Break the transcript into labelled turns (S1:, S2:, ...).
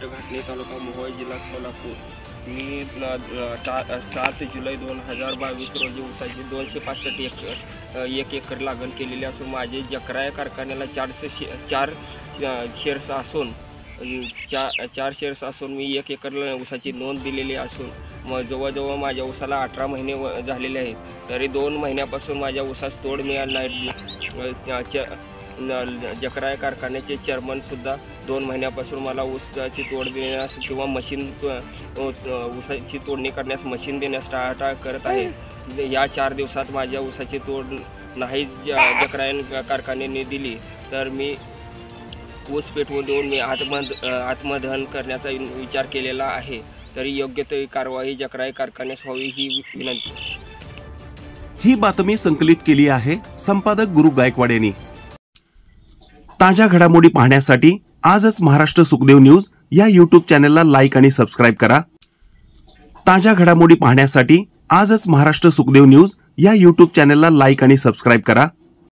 S1: घाटणी तालुका मोहोळ जिल्हा सोलापूर। मी 7 जुलै 2022 रोजी ऊसाची 265 एकर लागण केलेली असून माझे जकरा या कारखान्याला 4 शेअर्स असून 4 शेअर्स असून मी 1 एकर ऊसाची नोंद दिलेली असून मग जवळजवळ माझ्या ऊसाला 18 महिने झालेले आहेत। तरी 2 महिन्यापासून माझ्या ऊसास तोड मिळाली नाही। जकरा या कारखान्याचे चेअरमनसुद्धा 2 महिन्यापासून मला ऊसाची तोड देण्यास किंवा ऊसाची तोडणी करण्यास मशीन देण्यास टाळाटाळ करत आहे। या 4 दिवसात माझ्या ऊसाची तोड नाही जकरा कारखान्याने दिली तर मी ऊस पेटवून देऊन मी आत्मदहन करण्याचा विचार केलेला आहे। तरी योग्य ती कारवाई जकरा कारखान्यास व्हावी ही विनंती।
S2: ही बातमी संकलित केली आहे संपादक गुरु गायकवाड यांनी। ताज्या घडामोडी पाहण्यासाठी आजच महाराष्ट्र सुखदेव न्यूज या यूट्यूब चॅनलला लाईक आणि सबस्क्राइब करा। ताज्या घडामोडी पाहण्यासाठी आजच महाराष्ट्र सुखदेव न्यूज या यूट्यूब चॅनलला लाईक आणि सबस्क्राइब करा।